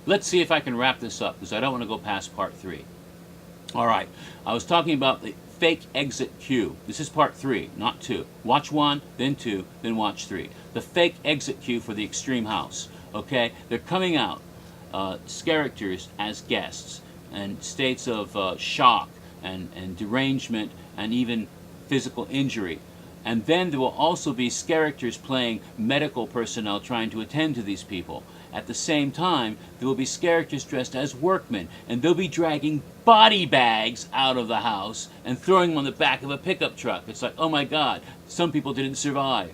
let's see if I can wrap this up, because I don't want to go past part 3. All right, I was talking about the fake exit queue. This is part 3, not 2. Watch 1, then 2, then watch 3. The fake exit queue for the extreme house. Okay, they're coming out, characters as guests, and states of shock and derangement and even physical injury. And then there will also be characters playing medical personnel trying to attend to these people. At the same time, there will be characters dressed as workmen, and they'll be dragging body bags out of the house and throwing them on the back of a pickup truck. It's like, oh my God, some people didn't survive.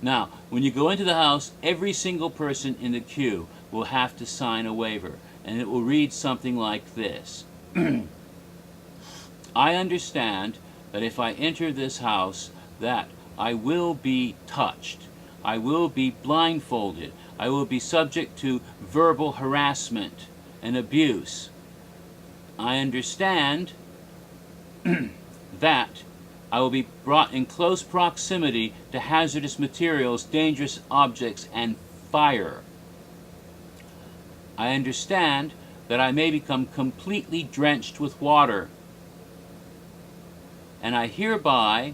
Now, when you go into the house, every single person in the queue will have to sign a waiver, and it will read something like this. I understand that if I enter this house, that I will be touched, I will be blindfolded, I will be subject to verbal harassment and abuse. I understand that I will be brought in close proximity to hazardous materials, dangerous objects, and fire. I understand that I may become completely drenched with water. And I hereby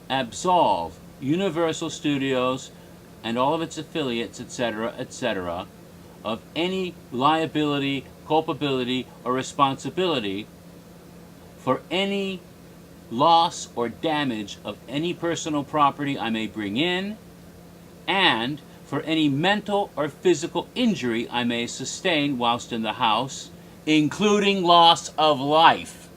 absolve Universal Studios and all of its affiliates, etc., etc., of any liability, culpability, or responsibility for any loss or damage of any personal property I may bring in, and for any mental or physical injury I may sustain whilst in the house, including loss of life.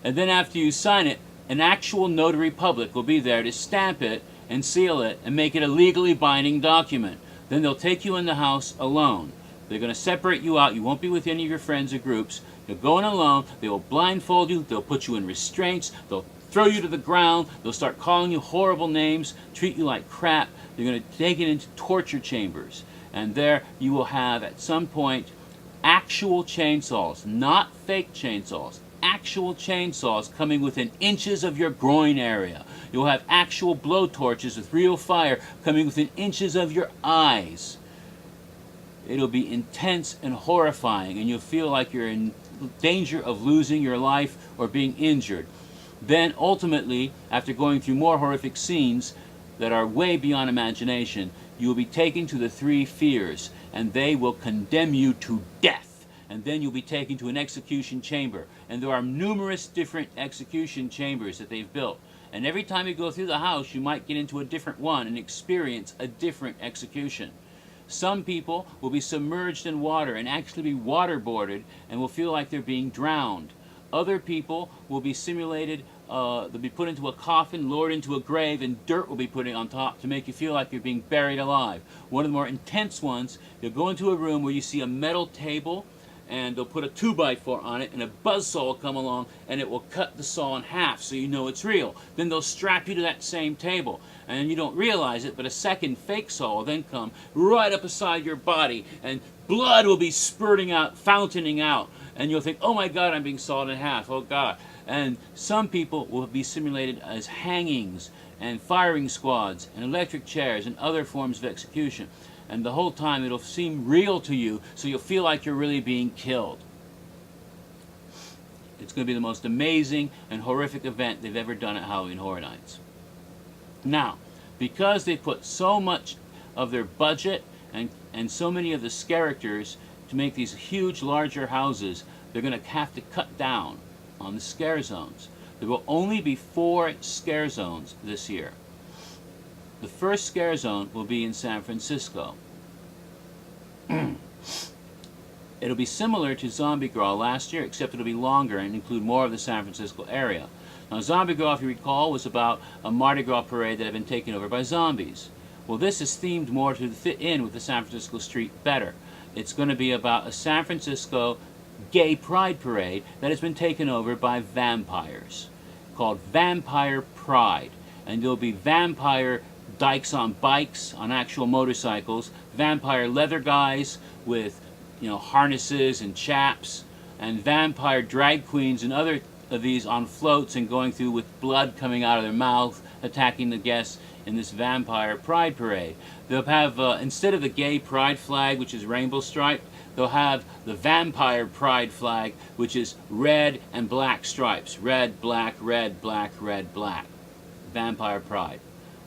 And then after you sign it, an actual notary public will be there to stamp it and seal it and make it a legally binding document. Then they'll take you in the house alone. They're going to separate you out. You won't be with any of your friends or groups. You'll go in alone. They will blindfold you. They'll put you in restraints. They'll throw you to the ground. They'll start calling you horrible names, treat you like crap. They're going to take it into torture chambers. And there you will have, at some point, actual chainsaws, not fake chainsaws. Actual chainsaws coming within inches of your groin area. You'll have actual blowtorches with real fire coming within inches of your eyes. It'll be intense and horrifying, and you'll feel like you're in danger of losing your life or being injured. Then ultimately, after going through more horrific scenes that are way beyond imagination, you will be taken to the 3 fears, and they will condemn you to death. And then you'll be taken to an execution chamber. And there are numerous different execution chambers that they've built. And every time you go through the house, you might get into a different one and experience a different execution. Some people will be submerged in water and actually be waterboarded and will feel like they're being drowned. Other people will be simulated, they'll be put into a coffin, lowered into a grave, and dirt will be put on top to make you feel like you're being buried alive. One of the more intense ones, you'll go into a room where you see a metal table, and they'll put a 2x4 on it, and a buzzsaw will come along, and it will cut the saw in half so you know it's real. Then they'll strap you to that same table, and you don't realize it, but a second fake saw will then come right up beside your body, and blood will be spurting out, fountaining out, and you'll think, oh my God, I'm being sawed in half, oh God. And some people will be simulated as hangings, and firing squads, and electric chairs, and other forms of execution. And the whole time it'll seem real to you, so you'll feel like you're really being killed. It's going to be the most amazing and horrific event they've ever done at Halloween Horror Nights. Now, because they put so much of their budget and so many of the characters to make these huge, larger houses, they're going to have to cut down on the scare zones. There will only be 4 scare zones this year. The first scare zone will be in San Francisco. It'll be similar to Zombie Girl last year, except it'll be longer and include more of the San Francisco area. Now, Zombie Girl, if you recall, was about a Mardi Gras parade that had been taken over by zombies. Well, this is themed more to fit in with the San Francisco street better. It's going to be about a San Francisco gay pride parade that has been taken over by vampires, called Vampire Pride. And there'll be vampire dykes on bikes, on actual motorcycles, vampire leather guys with, harnesses and chaps, and vampire drag queens and other of these on floats and going through with blood coming out of their mouth, attacking the guests in this vampire pride parade. They'll have, instead of the gay pride flag, which is rainbow striped, they'll have the vampire pride flag, which is red and black stripes. Red, black, red, black, red, black. Vampire pride.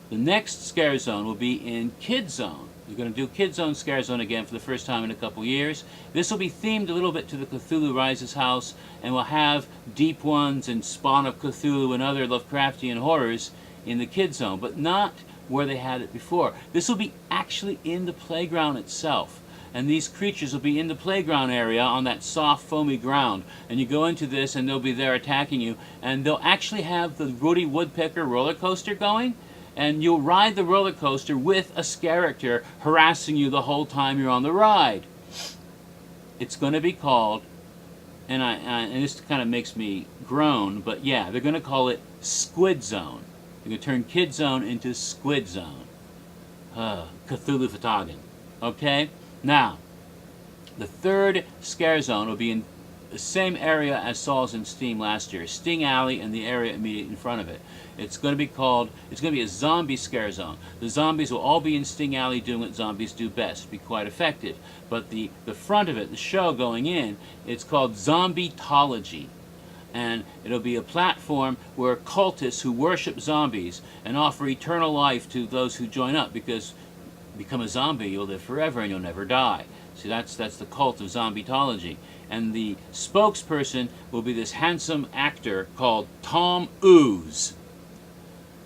The next scare zone will be in Kid Zone. We're going to do Kid Zone Scare Zone again for the first time in a couple years. This will be themed a little bit to the Cthulhu Rises house, and we'll have Deep Ones and Spawn of Cthulhu and other Lovecraftian horrors in the Kid Zone, but not where they had it before. This will be actually in the playground itself. And these creatures will be in the playground area on that soft, foamy ground. And you go into this and they'll be there attacking you. And they'll actually have the Woody Woodpecker roller coaster going. And you'll ride the roller coaster with a character harassing you the whole time you're on the ride. It's going to be called, and this kind of makes me groan, but yeah, they're going to call it Squid Zone. They're going to turn Kid Zone into Squid Zone. Cthulhu Fatagan. Okay? Now, the third scare zone will be in the same area as Saws and Steam last year, Sting Alley and the area immediately in front of it. It's going to be a zombie scare zone. The zombies will all be in Sting Alley doing what zombies do best, be quite effective. But the front of it, the show going in, it's called Zombie-tology. And it'll be a platform where cultists who worship zombies and offer eternal life to those who join up, because become a zombie, you'll live forever and you'll never die. See, that's the cult of Zombie-tology. And the spokesperson will be this handsome actor called Tom Ooze.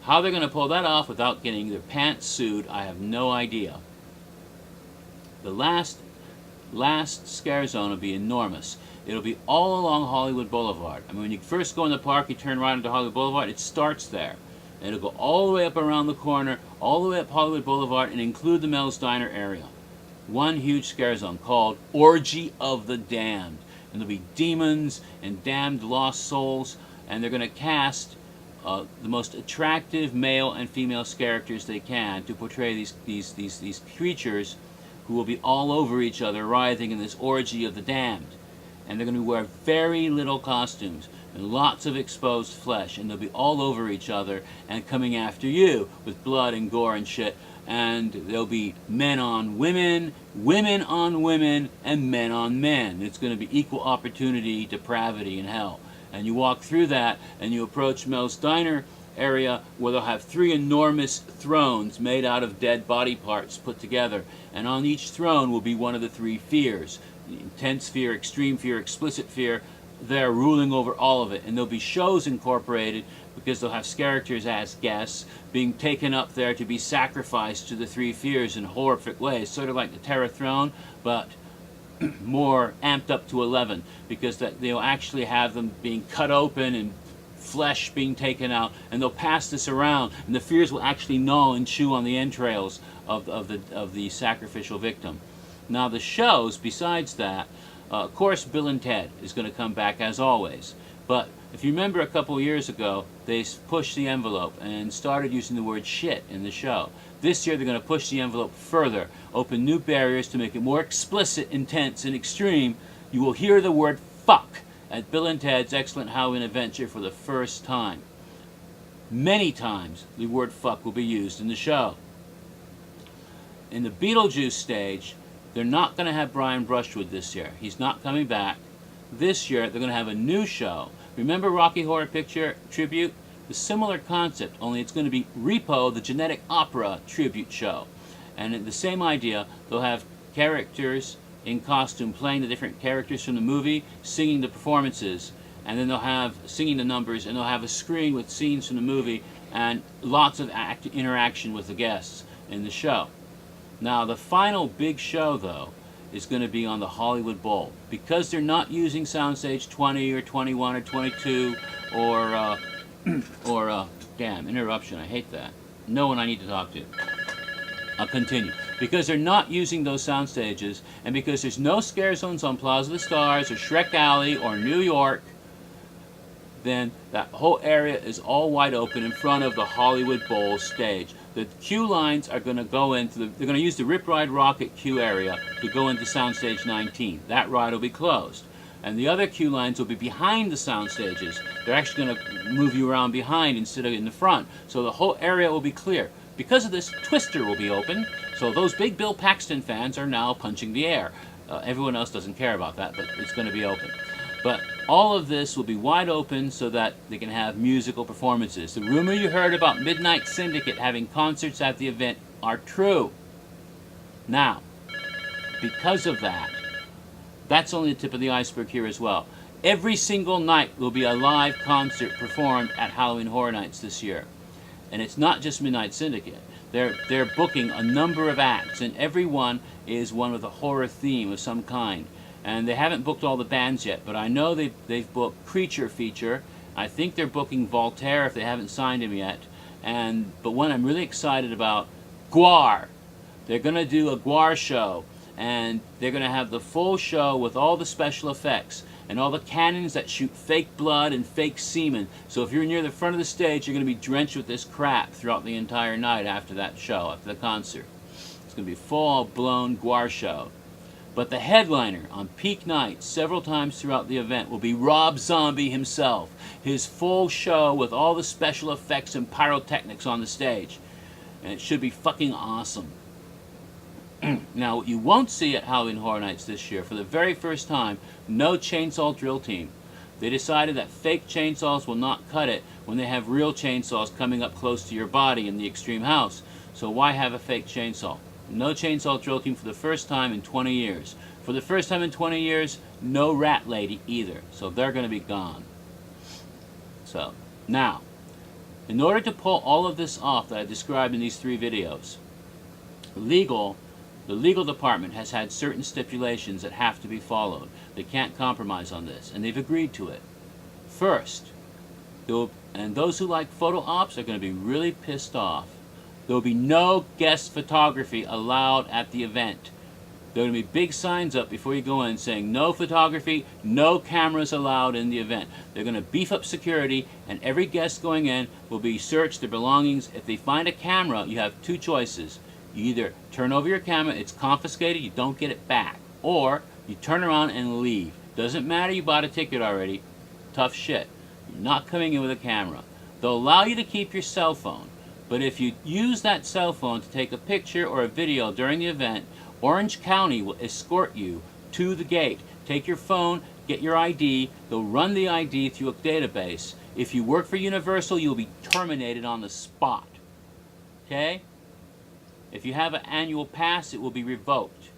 How they're going to pull that off without getting their pants sued, I have no idea. The last scare zone will be enormous. It'll be all along Hollywood Boulevard. I mean, when you first go in the park, you turn right into Hollywood Boulevard, it starts there. And it'll go all the way up around the corner, all the way up Hollywood Boulevard, and include the Mel's Diner area. One huge scare zone called Orgy of the Damned. And there'll be demons and damned lost souls, and they're going to cast the most attractive male and female characters they can to portray these creatures who will be all over each other, writhing in this orgy of the damned. And they're going to wear very little costumes and lots of exposed flesh, and they'll be all over each other and coming after you with blood and gore and shit. And there'll be men on women, women on women, and men on men. It's going to be equal opportunity depravity in hell. And you walk through that and you approach Mel's Diner area, where they'll have 3 enormous thrones made out of dead body parts put together. And on each throne will be one of the 3 fears. The intense fear, extreme fear, explicit fear. They're ruling over all of it. And there'll be shows incorporated, because they'll have characters as guests being taken up there to be sacrificed to the 3 fears in horrific ways. Sort of like the Terror Throne, but more amped up to 11, because they'll actually have them being cut open and flesh being taken out, and they'll pass this around, and the fears will actually gnaw and chew on the entrails of the sacrificial victim. Now the shows, besides that, of course Bill and Ted is going to come back as always, but if you remember a couple of years ago, they pushed the envelope and started using the word shit in the show. This year they're going to push the envelope further, open new barriers to make it more explicit, intense, and extreme. You will hear the word fuck at Bill and Ted's Excellent Halloween Adventure for the first time. Many times the word fuck will be used in the show. In the Beetlejuice stage, they're not going to have Brian Brushwood this year. He's not coming back. This year they're going to have a new show. Remember Rocky Horror Picture Tribute? The similar concept, only it's going to be Repo, the Genetic Opera tribute show. And the same idea, they'll have characters in costume playing the different characters from the movie, singing the performances, and then they'll have singing the numbers, and they'll have a screen with scenes from the movie and lots of interaction with the guests in the show. Now the final big show, though, is going to be on the Hollywood Bowl. Because they're not using Soundstage 20 or 21 or 22 or damn, interruption, I hate that. No one I need to talk to. I'll continue. Because they're not using those sound stages, and because there's no scare zones on Plaza of the Stars or Shrek Alley or New York, then that whole area is all wide open in front of the Hollywood Bowl stage. The queue lines are going to go into they're going to use the Rip Ride Rocket queue area to go into Soundstage 19. That ride will be closed. And the other queue lines will be behind the sound stages. They're actually going to move you around behind instead of in the front. So the whole area will be clear. Because of this, Twister will be open, so those big Bill Paxton fans are now punching the air. Everyone else doesn't care about that, but it's going to be open. But all of this will be wide open so that they can have musical performances. The rumor you heard about Midnight Syndicate having concerts at the event are true. Now, because of that, that's only the tip of the iceberg here as well. Every single night will be a live concert performed at Halloween Horror Nights this year. And it's not just Midnight Syndicate. They're booking a number of acts, and every one is one with a horror theme of some kind. And they haven't booked all the bands yet, but I know they've booked Creature Feature. I think they're booking Voltaire if they haven't signed him yet. But one I'm really excited about, Gwar. They're going to do a Gwar show, and they're going to have the full show with all the special effects and all the cannons that shoot fake blood and fake semen. So if you're near the front of the stage, you're going to be drenched with this crap throughout the entire night after that show, after the concert. It's going to be a full-blown Gwar show. But the headliner on peak nights, several times throughout the event, will be Rob Zombie himself. His full show with all the special effects and pyrotechnics on the stage. And it should be fucking awesome. Now, what you won't see at Halloween Horror Nights this year, for the very first time, no chainsaw drill team. They decided that fake chainsaws will not cut it when they have real chainsaws coming up close to your body in the extreme house. So why have a fake chainsaw? No chainsaw drill team for the first time in 20 years. For the first time in 20 years, no rat lady either. So they're going to be gone. So, now, in order to pull all of this off that I described in these 3 videos, the legal department has had certain stipulations that have to be followed. They can't compromise on this, and they've agreed to it. First, and those who like photo ops are going to be really pissed off. There will be no guest photography allowed at the event. There are going to be big signs up before you go in saying no photography, no cameras allowed in the event. They're going to beef up security, and every guest going in will be searched, their belongings. If they find a camera, you have 2 choices. You either turn over your camera, it's confiscated, you don't get it back. Or you turn around and leave. Doesn't matter you bought a ticket already. Tough shit. You're not coming in with a camera. They'll allow you to keep your cell phone. But if you use that cell phone to take a picture or a video during the event, Orange County will escort you to the gate. Take your phone, get your ID, they'll run the ID through a database. If you work for Universal, you'll be terminated on the spot. Okay? If you have an annual pass, it will be revoked.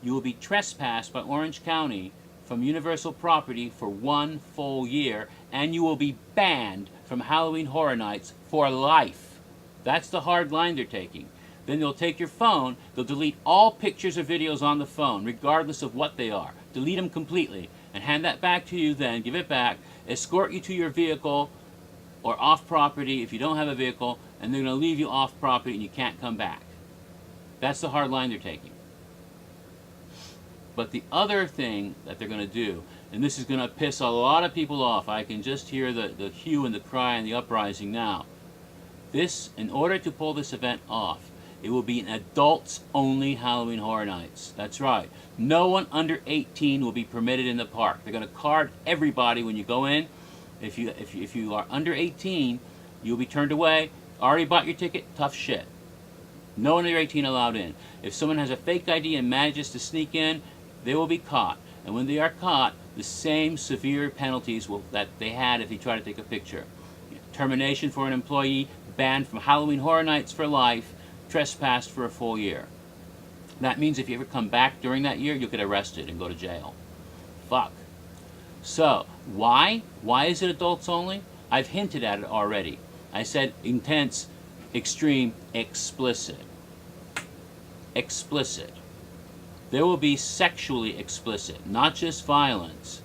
You will be trespassed by Orange County from Universal property for 1 full year, and you will be banned from Halloween Horror Nights for life. That's the hard line they're taking. Then they'll take your phone, they'll delete all pictures or videos on the phone, regardless of what they are. Delete them completely, and hand that back to you then, give it back, escort you to your vehicle, or off property if you don't have a vehicle, and they're going to leave you off property and you can't come back. That's the hard line they're taking. But the other thing that they're going to do, and this is going to piss a lot of people off, I can just hear the hue and the cry and the uprising now. This, in order to pull this event off, it will be an adults-only Halloween Horror Nights. That's right. No one under 18 will be permitted in the park. They're going to card everybody when you go in. If you are under 18, you'll be turned away. Already bought your ticket? Tough shit. No one under 18 allowed in. If someone has a fake ID and manages to sneak in, they will be caught. And when they are caught, the same severe penalties that they had if they try to take a picture. Termination for an employee, banned from Halloween Horror Nights for life, trespassed for a full year. That means if you ever come back during that year, you'll get arrested and go to jail. Fuck. So, why? Why is it adults only? I've hinted at it already. I said intense, extreme, explicit. Explicit. There will be sexually explicit, not just violence.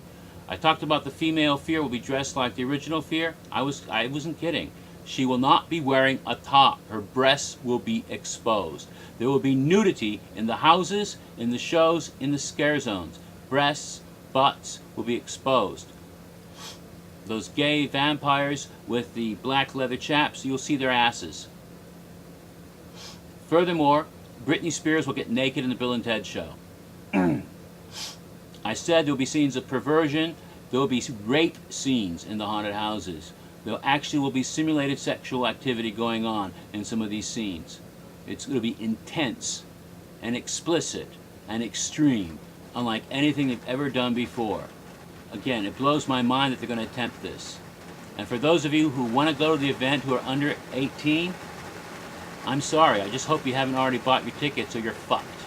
I talked about the female Fear will be dressed like the original Fear. I wasn't kidding. She will not be wearing a top. Her breasts will be exposed. There will be nudity in the houses, in the shows, in the scare zones. Breasts, butts will be exposed. Those gay vampires with the black leather chaps, you'll see their asses. Furthermore, Britney Spears will get naked in the Bill and Ted show. I said there will be scenes of perversion. There will be rape scenes in the haunted houses. There actually will be simulated sexual activity going on in some of these scenes. It's going to be intense and explicit and extreme, unlike anything they've ever done before. Again, it blows my mind that they're going to attempt this. And for those of you who want to go to the event who are under 18, I'm sorry. I just hope you haven't already bought your tickets or you're fucked.